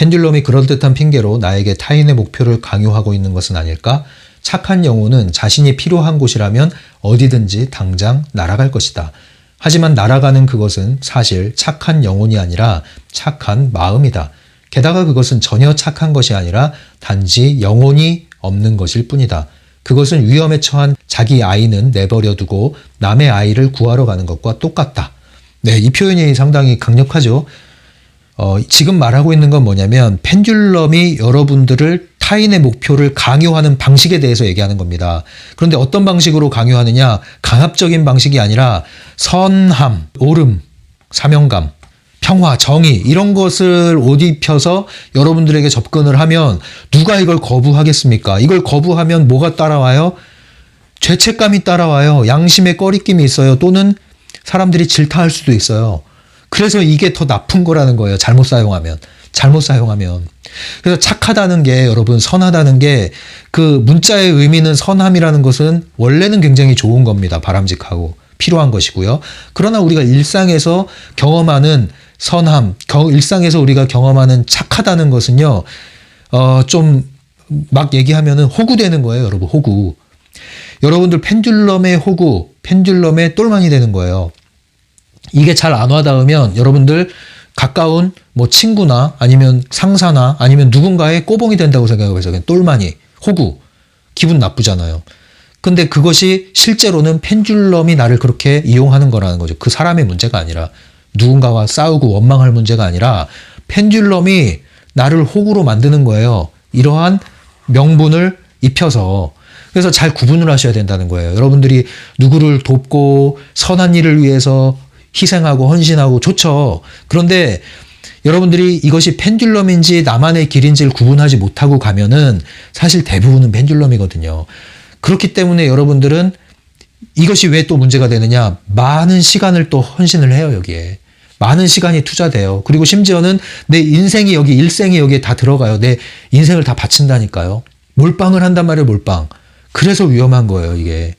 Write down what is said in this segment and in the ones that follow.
펜듈럼이 그럴듯한 핑계로 나에게 타인의 목표를 강요하고 있는 것은 아닐까? 착한 영혼은 자신이 필요한 곳이라면 어디든지 당장 날아갈 것이다. 하지만 날아가는 그것은 사실 착한 영혼이 아니라 착한 마음이다. 게다가 그것은 전혀 착한 것이 아니라 단지 영혼이 없는 것일 뿐이다. 그것은 위험에 처한 자기 아이는 내버려 두고 남의 아이를 구하러 가는 것과 똑같다. 네, 이 표현이 상당히 강력하죠. 지금 말하고 있는 건 뭐냐면 펜듈럼이 여러분들을 타인의 목표를 강요하는 방식에 대해서 얘기하는 겁니다. 그런데 어떤 방식으로 강요하느냐? 강압적인 방식이 아니라 선함, 옳음, 사명감, 평화, 정의 이런 것을 옷 입혀서 여러분들에게 접근을 하면 누가 이걸 거부하겠습니까? 이걸 거부하면 뭐가 따라와요? 죄책감이 따라와요. 양심의 꺼리낌이 있어요. 또는 사람들이 질타할 수도 있어요. 그래서 이게 더 나쁜 거라는 거예요. 잘못 사용하면. 그래서 착하다는 게 여러분 선하다는 게 그 문자의 의미는 선함이라는 것은 원래는 굉장히 좋은 겁니다. 바람직하고 필요한 것이고요. 그러나 우리가 일상에서 경험하는 선함, 일상에서 우리가 경험하는 착하다는 것은요. 좀 막 얘기하면은 호구되는 거예요. 여러분 호구. 여러분들 펜듈럼의 호구, 펜듈럼의 똘만이 되는 거예요. 이게 잘 안 와닿으면 여러분들 가까운 뭐 친구나 아니면 상사나 아니면 누군가의 꼬봉이 된다고 생각해서 그냥 똘만이, 호구, 기분 나쁘잖아요. 근데 그것이 실제로는 펜듈럼이 나를 그렇게 이용하는 거라는 거죠. 그 사람의 문제가 아니라 누군가와 싸우고 원망할 문제가 아니라 펜듈럼이 나를 호구로 만드는 거예요. 이러한 명분을 입혀서. 그래서 잘 구분을 하셔야 된다는 거예요. 여러분들이 누구를 돕고 선한 일을 위해서 희생하고 헌신하고 좋죠. 그런데 여러분들이 이것이 펜듈럼인지 나만의 길인지를 구분하지 못하고 가면은 사실 대부분은 펜듈럼이거든요. 그렇기 때문에 여러분들은 이것이 왜 또 문제가 되느냐? 많은 시간을 또 헌신을 해요, 여기에. 많은 시간이 투자돼요. 그리고 심지어는 내 인생이 여기, 일생이 여기에 다 들어가요. 내 인생을 다 바친다니까요. 몰빵을 한단 말이에요, 몰빵. 그래서 위험한 거예요, 이게.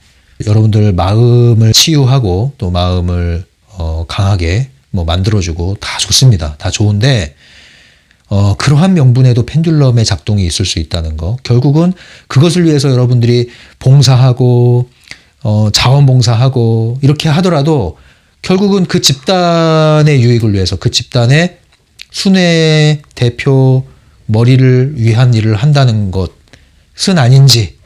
여러분들 마음을 치유하고 또 마음을 강하게 뭐 만들어주고 다 좋습니다. 다 좋은데 그러한 명분에도 펜듈럼의 작동이 있을 수 있다는 거. 결국은 그것을 위해서 여러분들이 봉사하고 자원봉사하고 이렇게 하더라도 결국은 그 집단의 유익을 위해서 그 집단의 순회 대표 머리를 위한 일을 한다는 것은 아닌지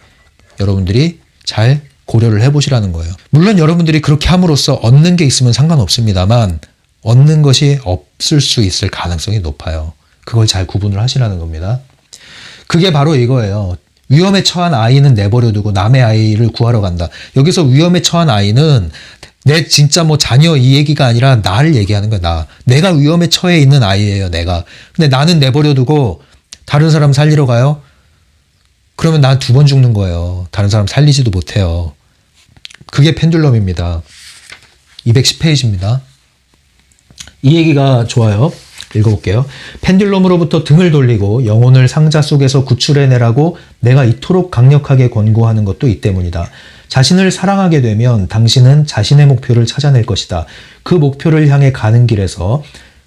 여러분들이 잘 고려를 해보시라는 거예요. 물론 여러분들이 그렇게 함으로써 얻는 게 있으면 상관없습니다만 얻는 것이 없을 수 있을 가능성이 높아요. 그걸 잘 구분을 하시라는 겁니다. 그게 바로 이거예요. 위험에 처한 아이는 내버려 두고 남의 아이를 구하러 간다. 여기서 위험에 처한 아이는 내 진짜 뭐 자녀 이 얘기가 아니라 나를 얘기하는 거야. 내가 위험에 처해 있는 아이예요. 내가. 근데 나는 내버려 두고 다른 사람 살리러 가요? 그러면 난 2번 죽는 거예요. 다른 사람 살리지도 못해요. 그게 펜듈럼입니다. 210페이지입니다. 이 얘기가 좋아요. 읽어볼게요. 펜듈럼으로부터 등을 돌리고 영혼을 상자 속에서 구출해내라고 내가 이토록 강력하게 권고하는 것도 이 때문이다. 자신을 사랑하게 되면 당신은 자신의 목표를 찾아낼 것이다. 그 목표를 향해 가는 길에서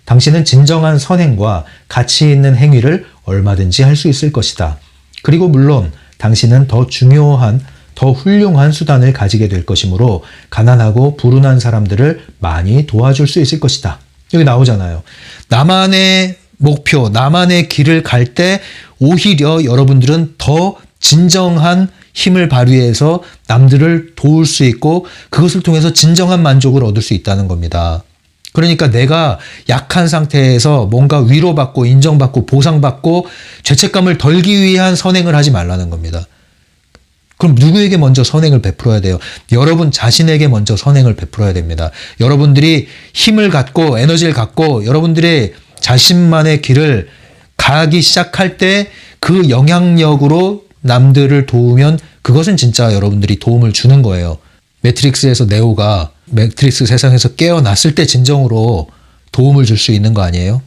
당신은 진정한 선행과 가치 있는 행위를 얼마든지 할 수 있을 것이다. 그리고 물론 당신은 더 중요한, 더 훌륭한 수단을 가지게 될 것이므로 가난하고 불운한 사람들을 많이 도와줄 수 있을 것이다. 여기 나오잖아요. 나만의 목표, 나만의 길을 갈 때 오히려 여러분들은 더 진정한 힘을 발휘해서 남들을 도울 수 있고 그것을 통해서 진정한 만족을 얻을 수 있다는 겁니다. 그러니까 내가 약한 상태에서 뭔가 위로받고 인정받고 보상받고 죄책감을 덜기 위한 선행을 하지 말라는 겁니다. 그럼 누구에게 먼저 선행을 베풀어야 돼요? 여러분 자신에게 먼저 선행을 베풀어야 됩니다. 여러분들이 힘을 갖고 에너지를 갖고 여러분들의 자신만의 길을 가기 시작할 때 그 영향력으로 남들을 도우면 그것은 진짜 여러분들이 도움을 주는 거예요. 매트릭스에서 네오가 매트릭스 세상에서 깨어났을 때 진정으로 도움을 줄 수 있는 거 아니에요?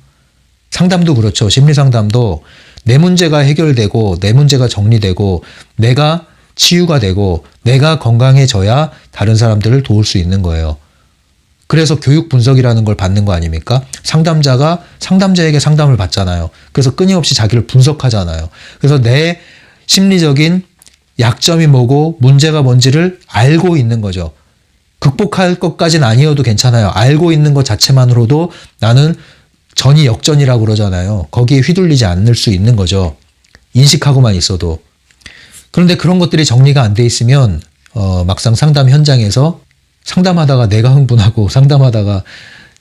상담도 그렇죠. 심리상담도 내 문제가 해결되고 내 문제가 정리되고 내가 치유가 되고 내가 건강해져야 다른 사람들을 도울 수 있는 거예요. 그래서 교육 분석이라는 걸 받는 거 아닙니까? 상담자가 상담자에게 상담을 받잖아요. 그래서 끊임없이 자기를 분석하잖아요. 그래서 내 심리적인 약점이 뭐고 문제가 뭔지를 알고 있는 거죠. 극복할 것까지는 아니어도 괜찮아요. 알고 있는 것 자체만으로도 나는 전이 역전이라고 그러잖아요. 거기에 휘둘리지 않을 수 있는 거죠. 인식하고만 있어도. 그런데 그런 것들이 정리가 안 돼 있으면 막상 상담 현장에서 상담하다가 내가 흥분하고 상담하다가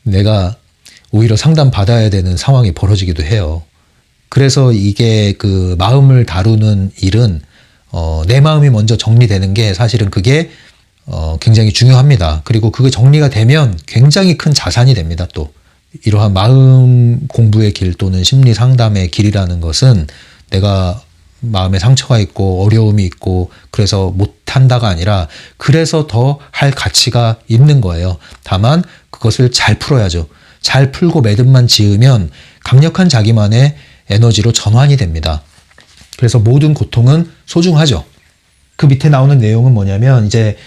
내가 오히려 상담받아야 되는 상황이 벌어지기도 해요. 그래서 이게 그 마음을 다루는 일은 내 마음이 먼저 정리되는 게 사실은 그게 굉장히 중요합니다. 그리고 그게 정리가 되면 굉장히 큰 자산이 됩니다. 또 이러한 마음 공부의 길 또는 심리 상담의 길이라는 것은 내가 마음에 상처가 있고 어려움이 있고 그래서 못한다가 아니라 그래서 더 할 가치가 있는 거예요. 다만 그것을 잘 풀어야죠. 잘 풀고 매듭만 지으면 강력한 자기만의 에너지로 전환이 됩니다. 그래서 모든 고통은 소중하죠. 그 밑에 나오는 내용은 뭐냐면 이제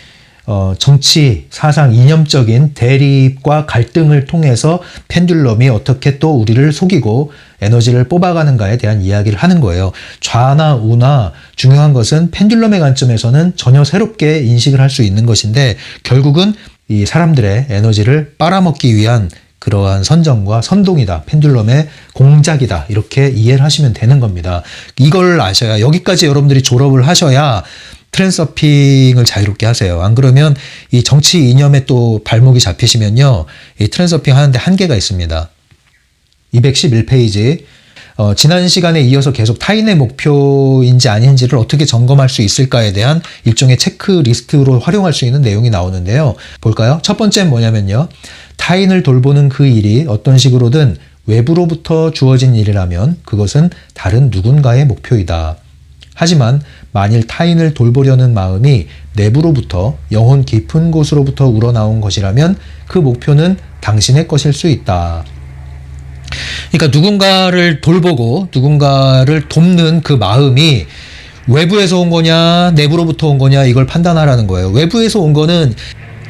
정치, 사상, 이념적인 대립과 갈등을 통해서 펜듈럼이 어떻게 또 우리를 속이고 에너지를 뽑아가는가에 대한 이야기를 하는 거예요. 좌나 우나 중요한 것은 펜듈럼의 관점에서는 전혀 새롭게 인식을 할 수 있는 것인데 결국은 이 사람들의 에너지를 빨아먹기 위한 그러한 선정과 선동이다. 펜듈럼의 공작이다. 이렇게 이해를 하시면 되는 겁니다. 이걸 아셔야 여기까지 여러분들이 졸업을 하셔야 트랜서핑을 자유롭게 하세요. 안 그러면 이 정치 이념에 또 발목이 잡히시면요. 이 트랜서핑 하는데 한계가 있습니다. 211페이지. 지난 시간에 이어서 계속 타인의 목표인지 아닌지를 어떻게 점검할 수 있을까에 대한 일종의 체크리스트로 활용할 수 있는 내용이 나오는데요. 볼까요? 첫 번째는 뭐냐면요. 타인을 돌보는 그 일이 어떤 식으로든 외부로부터 주어진 일이라면 그것은 다른 누군가의 목표이다. 하지만 만일 타인을 돌보려는 마음이 내부로부터 영혼 깊은 곳으로부터 우러나온 것이라면 그 목표는 당신의 것일 수 있다. 그러니까 누군가를 돌보고 누군가를 돕는 그 마음이 외부에서 온 거냐 내부로부터 온 거냐 이걸 판단하라는 거예요. 외부에서 온 거는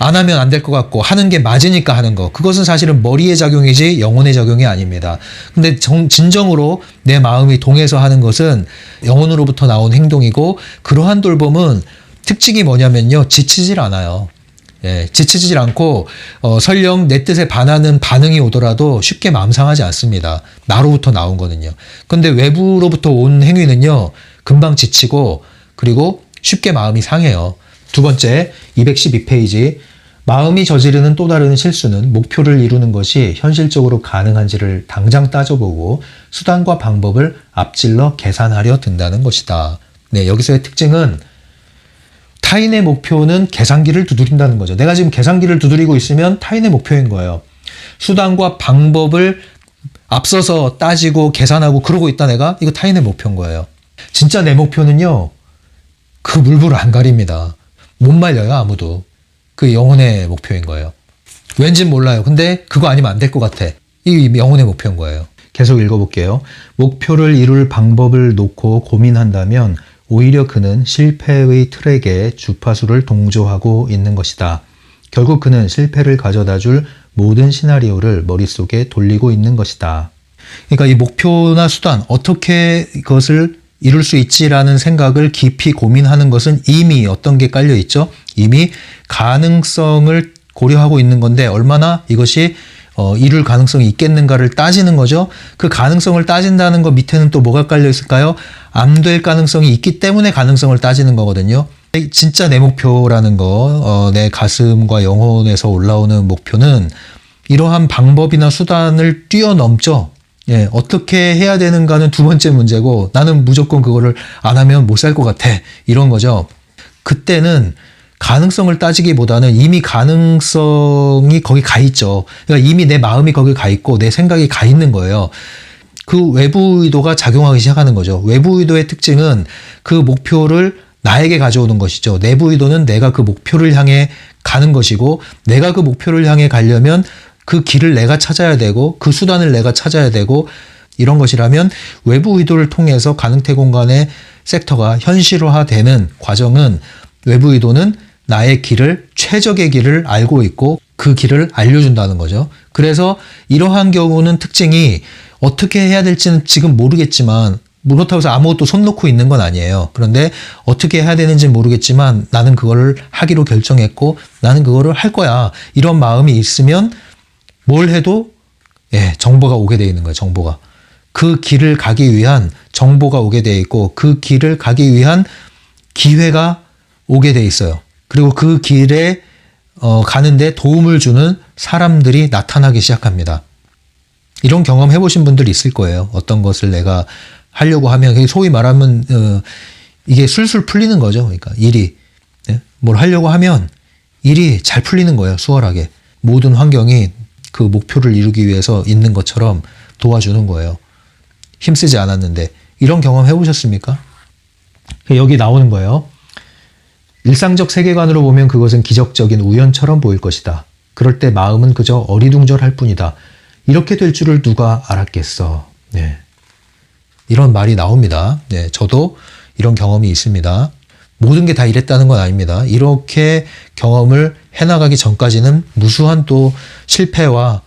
안 하면 안 될 것 같고 하는 게 맞으니까 하는 거. 그것은 사실은 머리의 작용이지 영혼의 작용이 아닙니다. 근데 진정으로 내 마음이 동해서 하는 것은 영혼으로부터 나온 행동이고 그러한 돌봄은 특징이 뭐냐면요. 지치질 않아요. 예, 지치질 않고 설령 내 뜻에 반하는 반응이 오더라도 쉽게 마음 상하지 않습니다. 나로부터 나온 거는요. 근데 외부로부터 온 행위는요. 금방 지치고 그리고 쉽게 마음이 상해요. 두 번째 212페이지 마음이 저지르는 또 다른 실수는 목표를 이루는 것이 현실적으로 가능한지를 당장 따져보고 수단과 방법을 앞질러 계산하려 든다는 것이다. 네, 여기서의 특징은 타인의 목표는 계산기를 두드린다는 거죠. 내가 지금 계산기를 두드리고 있으면 타인의 목표인 거예요. 수단과 방법을 앞서서 따지고 계산하고 그러고 있다 내가 이거 타인의 목표인 거예요. 진짜 내 목표는요. 그 물불을 안 가립니다. 못 말려요 아무도. 그 영혼의 목표인 거예요. 왠진 몰라요. 근데 그거 아니면 안 될 것 같아. 이 영혼의 목표인 거예요. 계속 읽어볼게요. 목표를 이룰 방법을 놓고 고민한다면 오히려 그는 실패의 트랙에 주파수를 동조하고 있는 것이다. 결국 그는 실패를 가져다 줄 모든 시나리오를 머릿속에 돌리고 있는 것이다. 그러니까 이 목표나 수단 어떻게 그것을 이룰 수 있지라는 생각을 깊이 고민하는 것은 이미 어떤 게 깔려 있죠? 이미 가능성을 고려하고 있는 건데 얼마나 이것이 이룰 가능성이 있겠는가를 따지는 거죠. 그 가능성을 따진다는 것 밑에는 또 뭐가 깔려 있을까요? 안 될 가능성이 있기 때문에 가능성을 따지는 거거든요. 진짜 내 목표라는 거, 내 가슴과 영혼에서 올라오는 목표는 이러한 방법이나 수단을 뛰어넘죠. 예, 어떻게 해야 되는가는 두 번째 문제고 나는 무조건 그거를 안 하면 못 살 것 같아. 이런 거죠. 그때는 가능성을 따지기보다는 이미 가능성이 거기 가 있죠. 그러니까 이미 내 마음이 거기 가 있고 내 생각이 가 있는 거예요. 그 외부 의도가 작용하기 시작하는 거죠. 외부 의도의 특징은 그 목표를 나에게 가져오는 것이죠. 내부 의도는 내가 그 목표를 향해 가는 것이고 내가 그 목표를 향해 가려면 그 길을 내가 찾아야 되고 그 수단을 내가 찾아야 되고 이런 것이라면 외부 의도를 통해서 가능태 공간의 섹터가 현실화되는 과정은 외부 의도는 나의 길을 최적의 길을 알고 있고 그 길을 알려준다는 거죠. 그래서 이러한 경우는 특징이 어떻게 해야 될지는 지금 모르겠지만, 그렇다고 해서 아무것도 손 놓고 있는 건 아니에요. 그런데 어떻게 해야 되는지 모르겠지만 나는 그거를 하기로 결정했고 나는 그거를 할 거야. 이런 마음이 있으면 뭘 해도 정보가 오게 돼 있는 거예요. 정보가. 그 길을 가기 위한 정보가 오게 돼 있고 그 길을 가기 위한 기회가 오게 돼 있어요. 그리고 그 길에 가는데 도움을 주는 사람들이 나타나기 시작합니다. 이런 경험 해보신 분들 있을 거예요. 어떤 것을 내가 하려고 하면 소위 말하면 이게 술술 풀리는 거죠. 그러니까 일이 뭘 하려고 하면 일이 잘 풀리는 거예요. 수월하게. 모든 환경이 그 목표를 이루기 위해서 있는 것처럼 도와주는 거예요. 힘쓰지 않았는데. 이런 경험 해보셨습니까? 여기 나오는 거예요. 일상적 세계관으로 보면 그것은 기적적인 우연처럼 보일 것이다. 그럴 때 마음은 그저 어리둥절할 뿐이다. 이렇게 될 줄을 누가 알았겠어. 네. 이런 말이 나옵니다. 네, 저도 이런 경험이 있습니다. 모든 게 다 이랬다는 건 아닙니다. 이렇게 경험을 해나가기 전까지는 무수한 또 실패와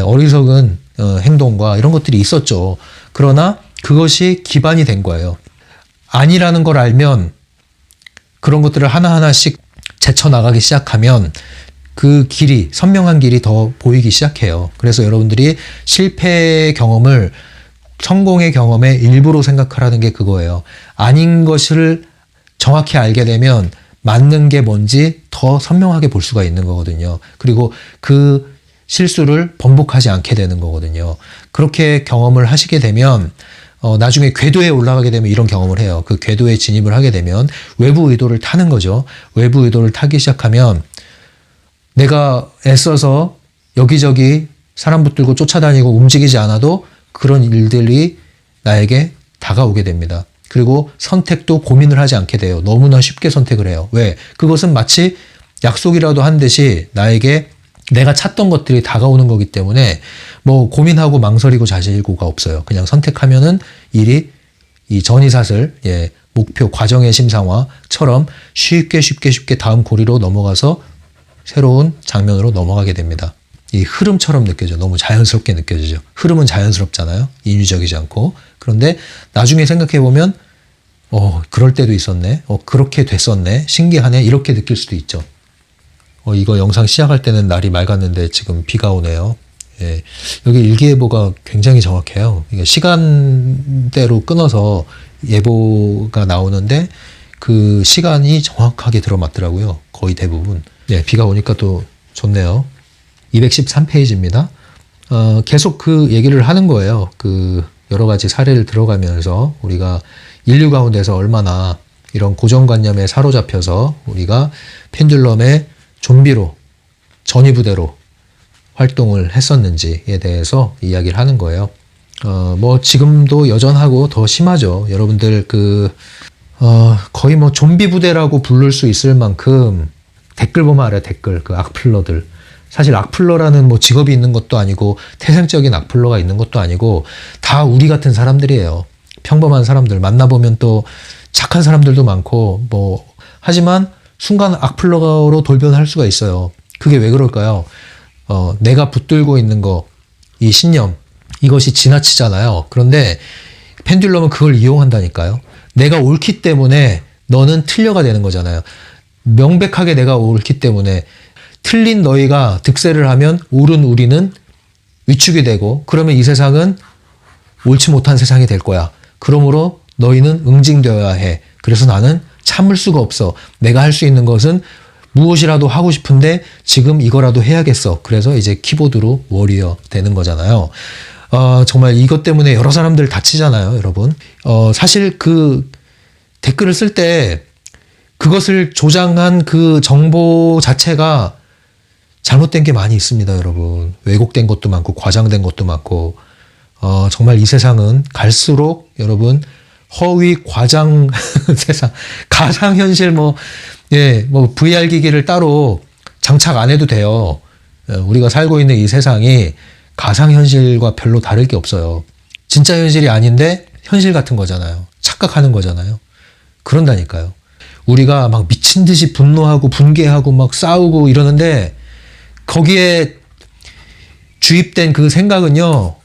어리석은 행동과 이런 것들이 있었죠. 그러나 그것이 기반이 된 거예요. 아니라는 걸 알면 그런 것들을 하나하나씩 제쳐나가기 시작하면 그 길이, 선명한 길이 더 보이기 시작해요. 그래서 여러분들이 실패의 경험을 성공의 경험의 일부로 생각하라는 게 그거예요. 아닌 것을 정확히 알게 되면 맞는 게 뭔지 더 선명하게 볼 수가 있는 거거든요. 그리고 그 실수를 번복하지 않게 되는 거거든요. 그렇게 경험을 하시게 되면 나중에 궤도에 올라가게 되면 이런 경험을 해요. 그 궤도에 진입을 하게 되면 외부 의도를 타는 거죠. 외부 의도를 타기 시작하면 내가 애써서 여기저기 사람 붙들고 쫓아다니고 움직이지 않아도 그런 일들이 나에게 다가오게 됩니다. 그리고 선택도 고민을 하지 않게 돼요. 너무나 쉽게 선택을 해요. 왜? 그것은 마치 약속이라도 한 듯이 나에게 내가 찾던 것들이 다가오는 거기 때문에 뭐 고민하고 망설이고 자실고가 없어요. 그냥 선택하면은 일이 이 전이사슬, 목표, 과정의 심상화처럼 쉽게 다음 고리로 넘어가서 새로운 장면으로 넘어가게 됩니다. 이 흐름처럼 느껴져. 너무 자연스럽게 느껴지죠. 흐름은 자연스럽잖아요. 인위적이지 않고. 그런데 나중에 생각해보면 그럴 때도 있었네. 그렇게 됐었네. 신기하네. 이렇게 느낄 수도 있죠. 이거 영상 시작할 때는 날이 맑았는데 지금 비가 오네요. 여기 일기예보가 굉장히 정확해요. 시간대로 끊어서 예보가 나오는데 그 시간이 정확하게 들어맞더라고요. 거의 대부분. 비가 오니까 또 좋네요. 213페이지입니다. 계속 그 얘기를 하는 거예요. 그 여러 가지 사례를 들어가면서 우리가 인류 가운데서 얼마나 이런 고정관념에 사로잡혀서 우리가 펜듈럼의 좀비로, 전위부대로 활동을 했었는지에 대해서 이야기를 하는 거예요. 뭐 지금도 여전하고 더 심하죠. 여러분들 거의 뭐 좀비 부대라고 부를 수 있을 만큼 댓글 보면 알아요. 댓글, 그 악플러들. 사실 악플러라는 뭐 직업이 있는 것도 아니고 태생적인 악플러가 있는 것도 아니고 다 우리 같은 사람들이에요. 평범한 사람들. 만나보면 또 착한 사람들도 많고 뭐 하지만 순간 악플러로 돌변할 수가 있어요. 그게 왜 그럴까요? 내가 붙들고 있는 거, 이 신념, 이것이 지나치잖아요. 그런데 펜듈럼은 그걸 이용한다니까요. 내가 옳기 때문에 너는 틀려가 되는 거잖아요. 명백하게 내가 옳기 때문에 틀린 너희가 득세를 하면 옳은 우리는 위축이 되고 그러면 이 세상은 옳지 못한 세상이 될 거야. 그러므로 너희는 응징되어야 해. 그래서 나는 참을 수가 없어. 내가 할 수 있는 것은 무엇이라도 하고 싶은데 지금 이거라도 해야겠어. 그래서 이제 키보드로 워리어 되는 거잖아요. 정말 이것 때문에 여러 사람들 다치잖아요, 여러분. 사실 그 댓글을 쓸 때 그것을 조장한 그 정보 자체가 잘못된 게 많이 있습니다, 여러분. 왜곡된 것도 많고 과장된 것도 많고 정말 이 세상은 갈수록 여러분 허위 과장 세상, 가상현실 뭐 VR 기기를 따로 장착 안 해도 돼요. 우리가 살고 있는 이 세상이 가상현실과 별로 다를 게 없어요. 진짜 현실이 아닌데 현실 같은 거잖아요. 착각하는 거잖아요. 그런다니까요. 우리가 막 미친 듯이 분노하고 분개하고 막 싸우고 이러는데 거기에 주입된 그 생각은요,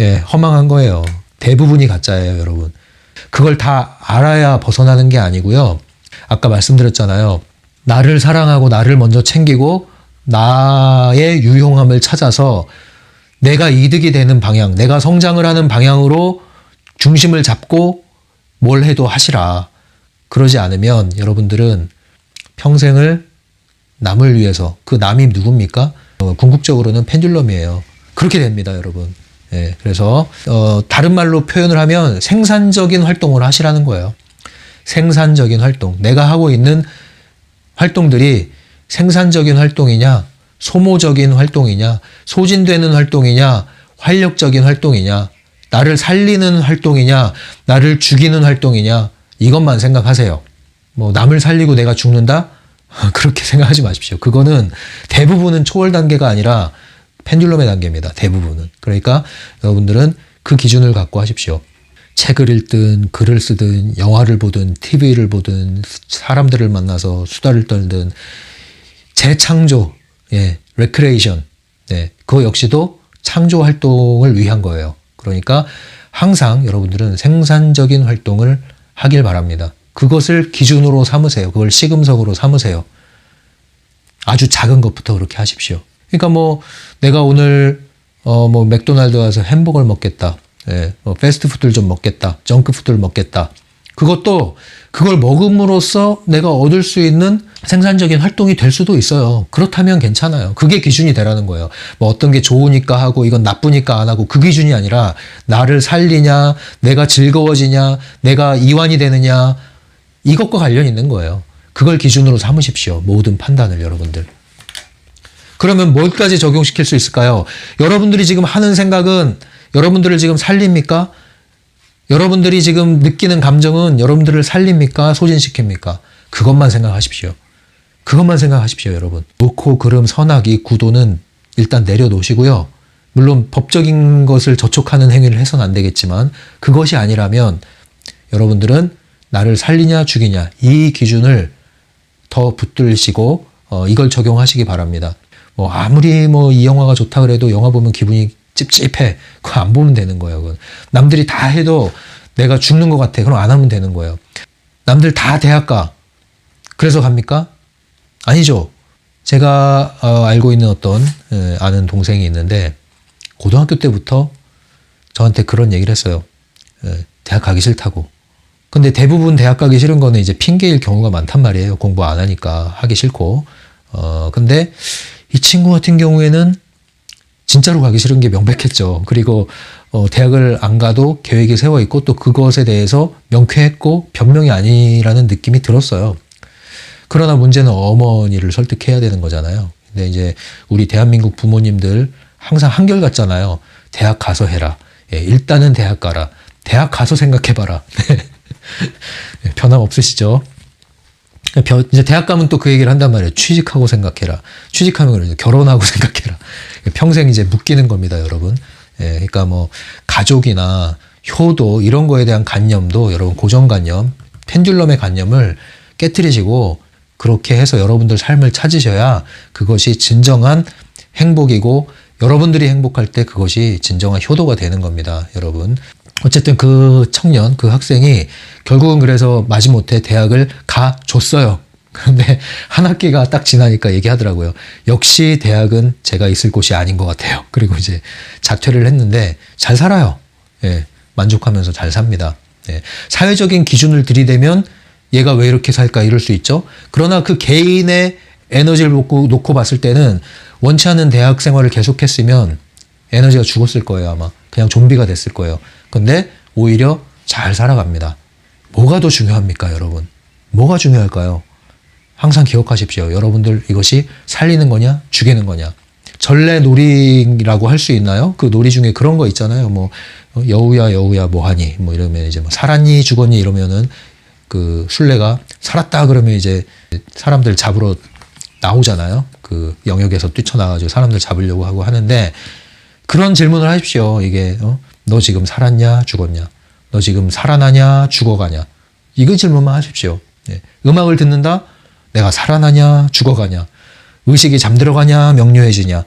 예, 허망한 거예요. 대부분이 가짜예요, 여러분. 그걸 다 알아야 벗어나는 게 아니고요. 아까 말씀드렸잖아요. 나를 사랑하고 나를 먼저 챙기고 나의 유용함을 찾아서 내가 이득이 되는 방향, 내가 성장을 하는 방향으로 중심을 잡고 뭘 해도 하시라. 그러지 않으면 여러분들은 평생을 남을 위해서, 그 남이 누굽니까? 궁극적으로는 펜듈럼이에요. 그렇게 됩니다, 여러분. 예, 그래서 다른 말로 표현을 하면 생산적인 활동을 하시라는 거예요. 생산적인 활동. 내가 하고 있는 활동들이 생산적인 활동이냐, 소모적인 활동이냐, 소진되는 활동이냐, 활력적인 활동이냐, 나를 살리는 활동이냐, 나를 죽이는 활동이냐, 이것만 생각하세요. 뭐 남을 살리고 내가 죽는다? 그렇게 생각하지 마십시오. 그거는 대부분은 초월 단계가 아니라 펜듈럼의 단계입니다. 대부분은. 그러니까 여러분들은 그 기준을 갖고 하십시오. 책을 읽든 글을 쓰든 영화를 보든 TV를 보든 사람들을 만나서 수다를 떨든 재창조, 예, 레크레이션, 네, 그거 역시도 창조 활동을 위한 거예요. 그러니까 항상 여러분들은 생산적인 활동을 하길 바랍니다. 그것을 기준으로 삼으세요. 그걸 시금석으로 삼으세요. 아주 작은 것부터 그렇게 하십시오. 그러니까 뭐 내가 오늘 뭐 맥도날드 가서 햄버거를 먹겠다. 예, 뭐 패스트푸드를 좀 먹겠다. 정크푸드를 먹겠다. 그것도 그걸 먹음으로써 내가 얻을 수 있는 생산적인 활동이 될 수도 있어요. 그렇다면 괜찮아요. 그게 기준이 되라는 거예요. 뭐 어떤 게 좋으니까 하고 이건 나쁘니까 안 하고 그 기준이 아니라 나를 살리냐, 내가 즐거워지냐, 내가 이완이 되느냐, 이것과 관련 있는 거예요. 그걸 기준으로 삼으십시오. 모든 판단을 여러분들. 그러면 뭘까지 적용시킬 수 있을까요? 여러분들이 지금 하는 생각은 여러분들을 지금 살립니까? 여러분들이 지금 느끼는 감정은 여러분들을 살립니까? 소진시킵니까? 그것만 생각하십시오. 그것만 생각하십시오, 여러분. 놓고 그름 선악이 구도는 일단 내려놓으시고요. 물론 법적인 것을 저촉하는 행위를 해서는 안 되겠지만 그것이 아니라면 여러분들은 나를 살리냐 죽이냐 이 기준을 더 붙들시고 이걸 적용하시기 바랍니다. 뭐 아무리 뭐 이 영화가 좋다 그래도 영화 보면 기분이 찝찝해. 그거 안 보면 되는 거예요. 그건. 남들이 다 해도 내가 죽는 것 같아. 그럼 안 하면 되는 거예요. 남들 다 대학 가. 그래서 갑니까? 아니죠. 제가 알고 있는 어떤 아는 동생이 있는데 고등학교 때부터 저한테 그런 얘기를 했어요. 대학 가기 싫다고. 근데 대부분 대학 가기 싫은 거는 이제 핑계일 경우가 많단 말이에요. 공부 안 하니까 하기 싫고. 근데 이 친구 같은 경우에는 진짜로 가기 싫은 게 명백했죠. 그리고 대학을 안 가도 계획이 세워 있고 또 그것에 대해서 명쾌했고 변명이 아니라는 느낌이 들었어요. 그러나 문제는 어머니를 설득해야 되는 거잖아요. 근데 이제 우리 대한민국 부모님들 항상 한결같잖아요. 대학 가서 해라. 예, 일단은 대학 가라. 대학 가서 생각해봐라. 변함 없으시죠? 이제 대학 가면 또 그 얘기를 한단 말이에요. 취직하고 생각해라. 취직하면 그러죠. 결혼하고 생각해라. 평생 이제 묶이는 겁니다, 여러분. 예, 그러니까 뭐 가족이나 효도 이런 거에 대한 관념도 여러분 고정관념, 펜듈럼의 관념을 깨트리시고 그렇게 해서 여러분들 삶을 찾으셔야 그것이 진정한 행복이고 여러분들이 행복할 때 그것이 진정한 효도가 되는 겁니다, 여러분. 어쨌든 그 청년, 그 학생이 결국은 그래서 마지못해 대학을 가줬어요. 그런데 한 학기가 딱 지나니까 얘기하더라고요. 역시 대학은 제가 있을 곳이 아닌 것 같아요. 그리고 이제 자퇴를 했는데 잘 살아요. 예, 만족하면서 잘 삽니다. 예, 사회적인 기준을 들이대면 얘가 왜 이렇게 살까 이럴 수 있죠. 그러나 그 개인의 에너지를 놓고 봤을 때는 원치 않는 대학 생활을 계속했으면 에너지가 죽었을 거예요, 아마. 그냥 좀비가 됐을 거예요. 근데 오히려 잘 살아갑니다. 뭐가 더 중요합니까, 여러분? 뭐가 중요할까요? 항상 기억하십시오. 여러분들 이것이 살리는 거냐, 죽이는 거냐. 전래놀이라고 할 수 있나요? 그 놀이 중에 그런 거 있잖아요. 뭐 여우야 여우야 뭐하니 뭐 이러면 이제 뭐 살았니 죽었니 이러면은 그 술래가 살았다 그러면 이제 사람들 잡으러 나오잖아요. 그 영역에서 뛰쳐나가지고 사람들 잡으려고 하고 하는데 그런 질문을 하십시오. 이게 너 지금 살았냐 죽었냐? 너 지금 살아나냐 죽어가냐? 이거 질문만 하십시오. 네. 음악을 듣는다? 내가 살아나냐 죽어가냐? 의식이 잠들어가냐 명료해지냐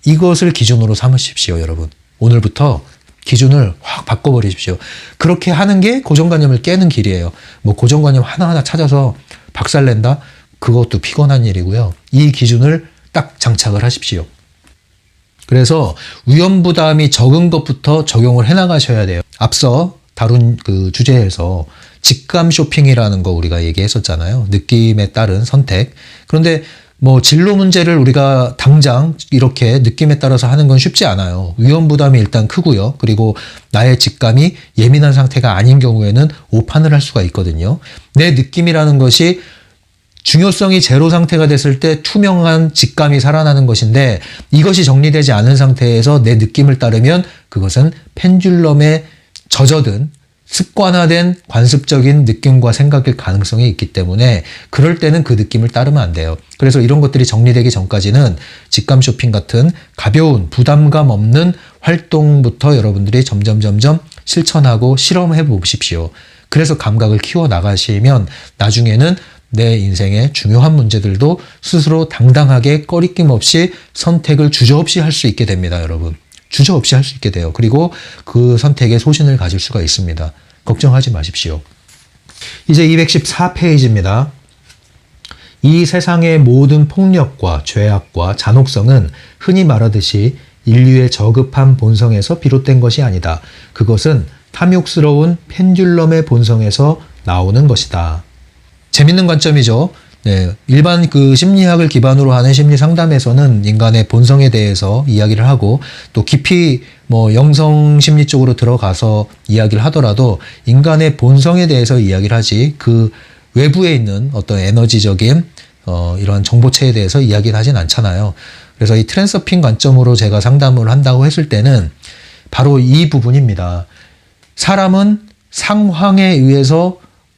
이것을 기준으로 삼으십시오. 여러분. 오늘부터 기준을 확 바꿔버리십시오. 그렇게 하는 게 고정관념을 깨는 길이에요. 뭐 고정관념 하나하나 찾아서 박살낸다? 그것도 피곤한 일이고요. 이 기준을 딱 장착을 하십시오. 그래서 위험부담이 적은 것부터 적용을 해나가셔야 돼요. 앞서 다룬 그 주제에서 직감 쇼핑이라는 거 우리가 얘기했었잖아요. 느낌에 따른 선택. 그런데 뭐 진로 문제를 우리가 당장 이렇게 느낌에 따라서 하는 건 쉽지 않아요. 위험 부담이 일단 크고요. 그리고 나의 직감이 예민한 상태가 아닌 경우에는 오판을 할 수가 있거든요. 내 느낌이라는 것이 중요성이 제로 상태가 됐을 때 투명한 직감이 살아나는 것인데 이것이 정리되지 않은 상태에서 내 느낌을 따르면 그것은 펜듈럼에 젖어든 습관화된 관습적인 느낌과 생각일 가능성이 있기 때문에 그럴 때는 그 느낌을 따르면 안 돼요. 그래서 이런 것들이 정리되기 전까지는 직감 쇼핑 같은 가벼운 부담감 없는 활동부터 여러분들이 점점 실천하고 실험해 보십시오. 그래서 감각을 키워 나가시면 나중에는 내 인생의 중요한 문제들도 스스로 당당하게 꺼리낌 없이 선택을 주저없이 할 수 있게 됩니다, 여러분. 주저없이 할 수 있게 돼요. 그리고 그 선택에 소신을 가질 수가 있습니다. 걱정하지 마십시오. 이제 214페이지입니다. 이 세상의 모든 폭력과 죄악과 잔혹성은 흔히 말하듯이 인류의 저급한 본성에서 비롯된 것이 아니다. 그것은 탐욕스러운 펜듈럼의 본성에서 나오는 것이다. 재밌는 관점이죠. 네, 일반 그 심리학을 기반으로 하는 심리 상담에서는 인간의 본성에 대해서 이야기를 하고 또 깊이 뭐 영성 심리 쪽으로 들어가서 이야기를 하더라도 인간의 본성에 대해서 이야기를 하지 그 외부에 있는 어떤 에너지적인 이런 정보체에 대해서 이야기를 하진 않잖아요. 그래서 이 트랜서핑 관점으로 제가 상담을 한다고 했을 때는 바로 이 부분입니다. 사람은 상황에 의해서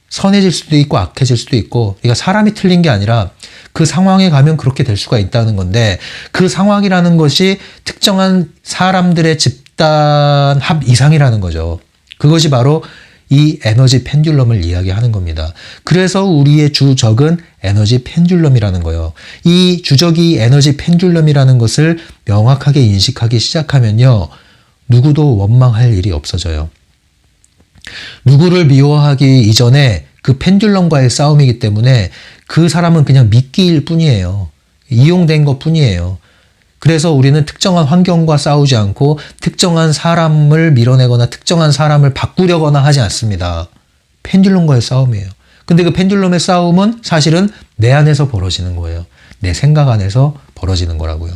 선해질 수도 있고 악해질 수도 있고 그러니까 사람이 틀린 게 아니라 그 상황에 가면 그렇게 될 수가 있다는 건데 그 상황이라는 것이 특정한 사람들의 집단 합 이상이라는 거죠. 그것이 바로 이 에너지 펜듈럼을 이야기하는 겁니다. 그래서 우리의 주적은 에너지 펜듈럼이라는 거예요. 이 주적이 에너지 펜듈럼이라는 것을 명확하게 인식하기 시작하면요. 누구도 원망할 일이 없어져요. 누구를 미워하기 이전에 그 펜듈럼과의 싸움이기 때문에 그 사람은 그냥 미끼일 뿐이에요. 이용된 것 뿐이에요. 그래서 우리는 특정한 환경과 싸우지 않고 특정한 사람을 밀어내거나 특정한 사람을 바꾸려거나 하지 않습니다. 펜듈럼과의 싸움이에요. 근데 그 펜듈럼의 싸움은 사실은 내 안에서 벌어지는 거예요. 내 생각 안에서 벌어지는 거라고요.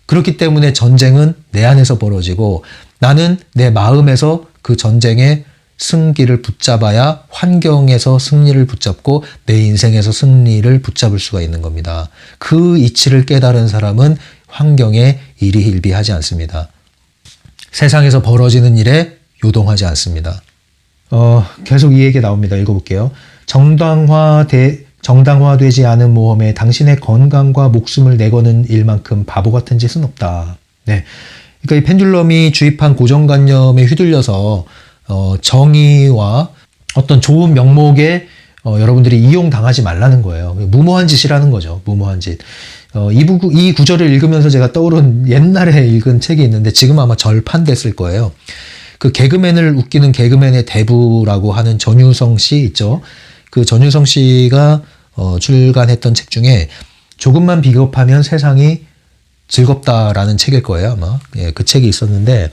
그렇기 때문에 전쟁은 내 안에서 벌어지고 나는 내 마음에서 그 전쟁의 승기를 붙잡아야 환경에서 승리를 붙잡고 내 인생에서 승리를 붙잡을 수가 있는 겁니다. 그 이치를 깨달은 사람은 환경에 일희일비하지 않습니다. 세상에서 벌어지는 일에 요동하지 않습니다. 계속 이 얘기 나옵니다. 읽어볼게요. 정당화되지 않은 모험에 당신의 건강과 목숨을 내거는 일만큼 바보 같은 짓은 없다. 네. 그러니까 이 펜듈럼이 주입한 고정관념에 휘둘려서 정의와 어떤 좋은 명목에 여러분들이 이용당하지 말라는 거예요. 무모한 짓이라는 거죠. 무모한 짓. 이 구절을 읽으면서 제가 떠오른 옛날에 읽은 책이 있는데 지금 아마 절판됐을 거예요. 그 개그맨을 웃기는 개그맨의 대부라고 하는 전유성 씨 있죠. 그 전유성 씨가 출간했던 책 중에 조금만 비겁하면 세상이 즐겁다라는 책일 거예요, 아마. 예, 그 책이 있었는데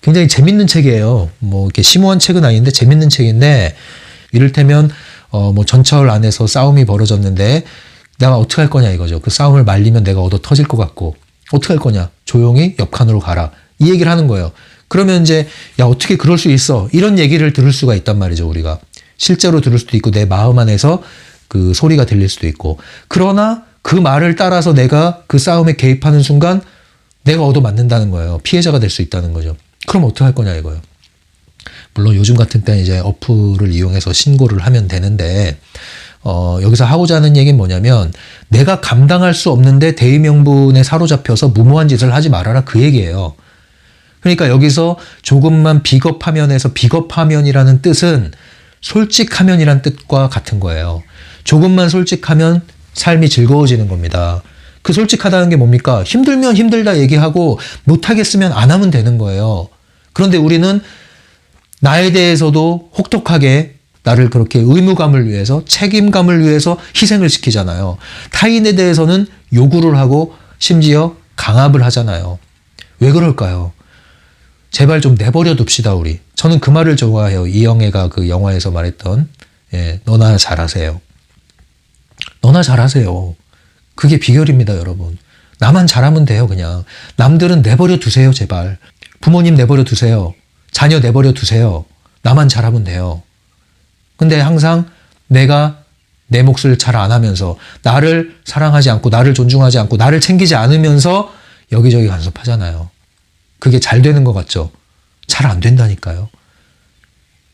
굉장히 재밌는 책이에요. 뭐 이렇게 심오한 책은 아닌데 재밌는 책인데 이를테면 뭐 전철 안에서 싸움이 벌어졌는데 내가 어떻게 할 거냐 이거죠. 그 싸움을 말리면 내가 얻어 터질 것 같고 어떻게 할 거냐. 조용히 옆 칸으로 가라. 이 얘기를 하는 거예요. 그러면 이제 야 어떻게 그럴 수 있어. 이런 얘기를 들을 수가 있단 말이죠. 우리가. 실제로 들을 수도 있고 내 마음 안에서 그 소리가 들릴 수도 있고. 그러나 그 말을 따라서 내가 그 싸움에 개입하는 순간 내가 얻어맞는다는 거예요. 피해자가 될 수 있다는 거죠. 그럼 어떻게 할 거냐 이거예요. 물론 요즘 같은 때는 이제 어플을 이용해서 신고를 하면 되는데 여기서 하고자 하는 얘기는 뭐냐면 내가 감당할 수 없는데 대의명분에 사로잡혀서 무모한 짓을 하지 말아라 그 얘기예요. 그러니까 여기서 조금만 비겁하면에서 비겁하면이라는 뜻은 솔직하면이란 뜻과 같은 거예요. 조금만 솔직하면 삶이 즐거워지는 겁니다. 그 솔직하다는 게 뭡니까? 힘들면 힘들다 얘기하고 못하겠으면 안 하면 되는 거예요. 그런데 우리는 나에 대해서도 혹독하게 나를 그렇게 의무감을 위해서, 책임감을 위해서 희생을 시키잖아요. 타인에 대해서는 요구를 하고 심지어 강압을 하잖아요. 왜 그럴까요? 제발 좀 내버려 둡시다, 우리. 저는 그 말을 좋아해요. 이영애가 그 영화에서 말했던, 너나 잘하세요. 너나 잘하세요. 그게 비결입니다, 여러분. 나만 잘하면 돼요, 그냥. 남들은 내버려 두세요, 제발. 부모님 내버려 두세요. 자녀 내버려 두세요. 나만 잘하면 돼요. 근데 항상 내가 내 몫을 잘 안 하면서, 나를 사랑하지 않고, 나를 존중하지 않고, 나를 챙기지 않으면서 여기저기 간섭하잖아요. 그게 잘 되는 것 같죠? 잘 안 된다니까요.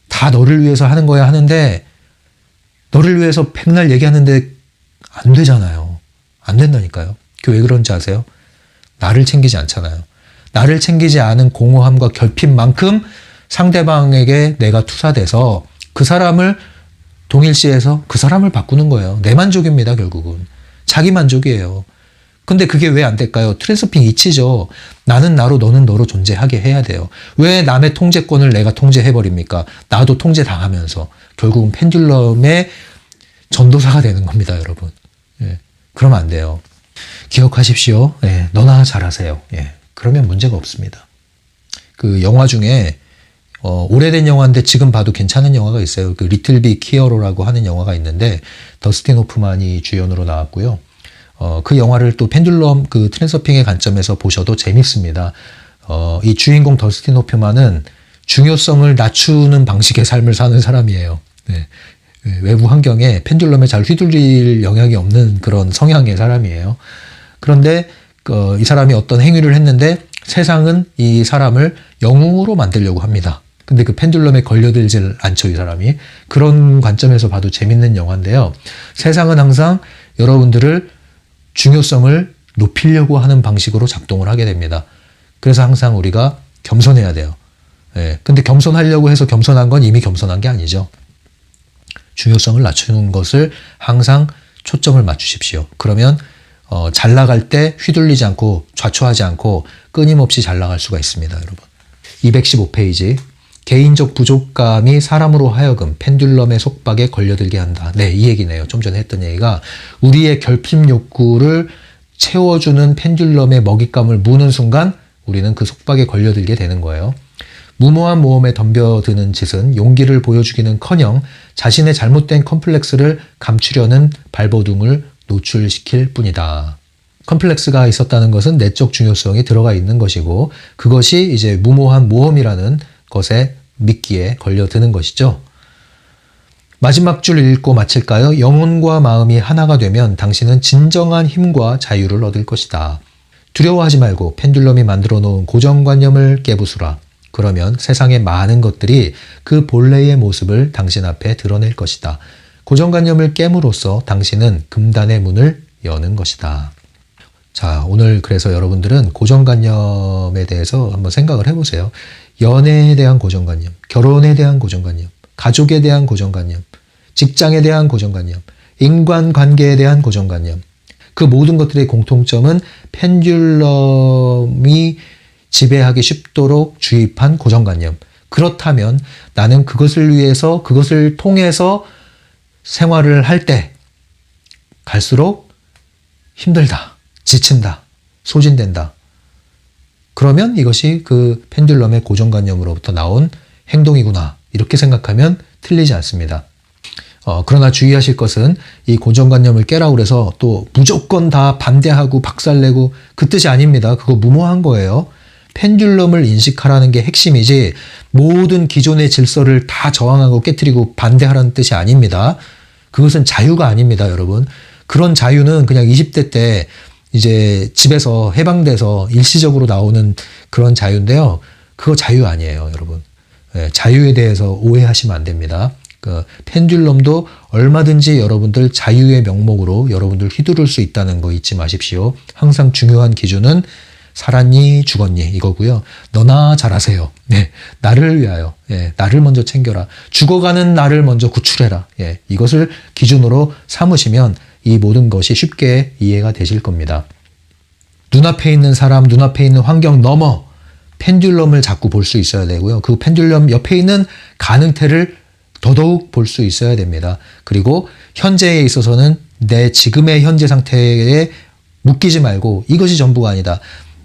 다 너를 위해서 하는 거야 하는데, 너를 위해서 백날 얘기하는데 안 되잖아요. 안 된다니까요. 그게 왜 그런지 아세요? 나를 챙기지 않잖아요. 나를 챙기지 않은 공허함과 결핍만큼 상대방에게 내가 투사돼서 그 사람을 동일시해서 그 사람을 바꾸는 거예요. 내 만족입니다, 결국은. 자기 만족이에요. 근데 그게 왜 안 될까요? 트랜스핑 이치죠. 나는 나로, 너는 너로 존재하게 해야 돼요. 왜 남의 통제권을 내가 통제해버립니까? 나도 통제당하면서. 결국은 펜듈럼의 전도사가 되는 겁니다, 여러분. 그러면 안 돼요. 기억하십시오. 너나 잘하세요. 그러면 문제가 없습니다. 그 영화 중에 오래된 영화인데 지금 봐도 괜찮은 영화가 있어요. 그 리틀 빅 히어로라고 하는 영화가 있는데 더스틴 호프만이 주연으로 나왔고요. 그 영화를 또 펜듈럼 그 트랜서핑의 관점에서 보셔도 재밌습니다. 이 주인공 더스틴 호프만은 중요성을 낮추는 방식의 삶을 사는 사람이에요. 외부 환경에 펜듈럼에 잘 휘둘릴 영향이 없는 그런 성향의 사람이에요. 그런데 이 사람이 어떤 행위를 했는데 세상은 이 사람을 영웅으로 만들려고 합니다. 근데 그 펜듈럼에 걸려들질 않죠, 이 사람이. 그런 관점에서 봐도 재밌는 영화인데요. 세상은 항상 여러분들을 중요성을 높이려고 하는 방식으로 작동을 하게 됩니다. 그래서 항상 우리가 겸손해야 돼요. 근데 겸손하려고 해서 겸손한 건 이미 겸손한 게 아니죠. 중요성을 낮추는 것을 항상 초점을 맞추십시오. 그러면 잘 나갈 때 휘둘리지 않고 좌초하지 않고 끊임없이 잘 나갈 수가 있습니다, 여러분. 215페이지. 개인적 부족감이 사람으로 하여금 펜듈럼의 속박에 걸려들게 한다. 이 얘기네요. 좀 전에 했던 얘기가 우리의 결핍 욕구를 채워주는 펜듈럼의 먹잇감을 무는 순간 우리는 그 속박에 걸려들게 되는 거예요. 무모한 모험에 덤벼드는 짓은 용기를 보여주기는커녕 자신의 잘못된 컴플렉스를 감추려는 발버둥을 노출시킬 뿐이다. 컴플렉스가 있었다는 것은 내적 중요성이 들어가 있는 것이고 그것이 이제 무모한 모험이라는 것에 미끼에 걸려드는 것이죠. 마지막 줄 읽고 마칠까요? 영혼과 마음이 하나가 되면 당신은 진정한 힘과 자유를 얻을 것이다. 두려워하지 말고 펜듈럼이 만들어 놓은 고정관념을 깨부수라. 그러면 세상의 많은 것들이 그 본래의 모습을 당신 앞에 드러낼 것이다. 고정관념을 깨므로써 당신은 금단의 문을 여는 것이다. 자, 오늘 그래서 여러분들은 고정관념에 대해서 한번 생각을 해보세요. 연애에 대한 고정관념, 결혼에 대한 고정관념, 가족에 대한 고정관념, 직장에 대한 고정관념, 인간관계에 대한 고정관념. 그 모든 것들의 공통점은 펜듈럼이 지배하기 쉽도록 주입한 고정관념. 그렇다면 나는 그것을 위해서, 그것을 통해서 생활을 할 때 갈수록 힘들다, 지친다, 소진된다. 그러면 이것이 그 펜듈럼의 고정관념으로부터 나온 행동이구나. 이렇게 생각하면 틀리지 않습니다. 그러나 주의하실 것은 이 고정관념을 깨라고 그래서 또 무조건 다 반대하고 박살내고 그 뜻이 아닙니다. 그거 무모한 거예요. 펜듈럼을 인식하라는 게 핵심이지 모든 기존의 질서를 다 저항하고 깨트리고 반대하라는 뜻이 아닙니다. 그것은 자유가 아닙니다, 여러분. 그런 자유는 그냥 20대 때 이제 집에서 해방돼서 일시적으로 나오는 그런 자유인데요. 그거 자유 아니에요, 여러분. 자유에 대해서 오해하시면 안 됩니다. 그 펜듈럼도 얼마든지 여러분들 자유의 명목으로 여러분들 휘두를 수 있다는 거 잊지 마십시오. 항상 중요한 기준은 살았니 죽었니 이거고요. 너나 잘하세요. 나를 위하여 나를 먼저 챙겨라. 죽어가는 나를 먼저 구출해라. 이것을 기준으로 삼으시면 이 모든 것이 쉽게 이해가 되실 겁니다. 눈앞에 있는 사람, 눈앞에 있는 환경 넘어 펜듈럼을 자꾸 볼 수 있어야 되고요. 그 펜듈럼 옆에 있는 가능태를 더더욱 볼 수 있어야 됩니다. 그리고 현재에 있어서는 내 지금의 현재 상태에 묶이지 말고 이것이 전부가 아니다.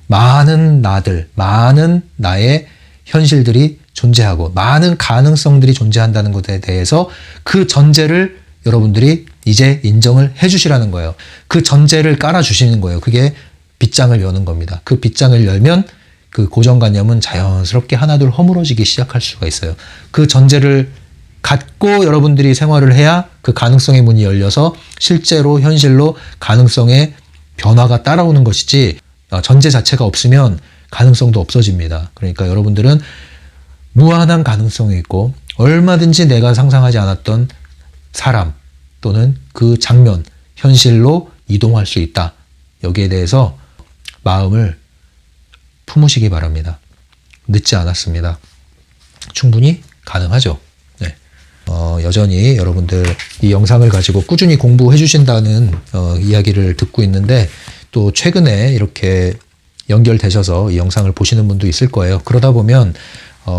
많은 나들, 많은 나의 현실들이 존재하고 많은 가능성들이 존재한다는 것에 대해서 그 전제를 여러분들이 이제 인정을 해 주시라는 거예요. 그 전제를 깔아주시는 거예요. 그게 빗장을 여는 겁니다. 그 빗장을 열면 그 고정관념은 자연스럽게 하나둘 허물어지기 시작할 수가 있어요. 그 전제를 갖고 여러분들이 생활을 해야 그 가능성의 문이 열려서 실제로 현실로 가능성의 변화가 따라오는 것이지, 전제 자체가 없으면 가능성도 없어집니다. 그러니까 여러분들은 무한한 가능성이 있고 얼마든지 내가 상상하지 않았던 사람 또는 그 장면, 현실로 이동할 수 있다. 여기에 대해서 마음을 품으시기 바랍니다. 늦지 않았습니다. 충분히 가능하죠. 네. 여전히 여러분들 이 영상을 가지고 꾸준히 공부해 주신다는 이야기를 듣고 있는데, 또 최근에 이렇게 연결되셔서 이 영상을 보시는 분도 있을 거예요. 그러다 보면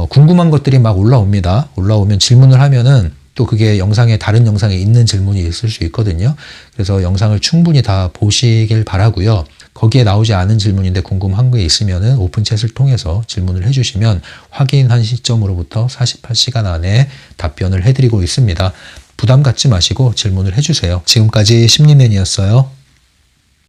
궁금한 것들이 막 올라옵니다. 올라오면 질문을 하면은 또 그게 다른 영상에 있는 질문이 있을 수 있거든요. 그래서 영상을 충분히 다 보시길 바라고요. 거기에 나오지 않은 질문인데 궁금한 게 있으면은 오픈챗을 통해서 질문을 해주시면 확인한 시점으로부터 48시간 안에 답변을 해드리고 있습니다. 부담 갖지 마시고 질문을 해주세요. 지금까지 심리맨이었어요.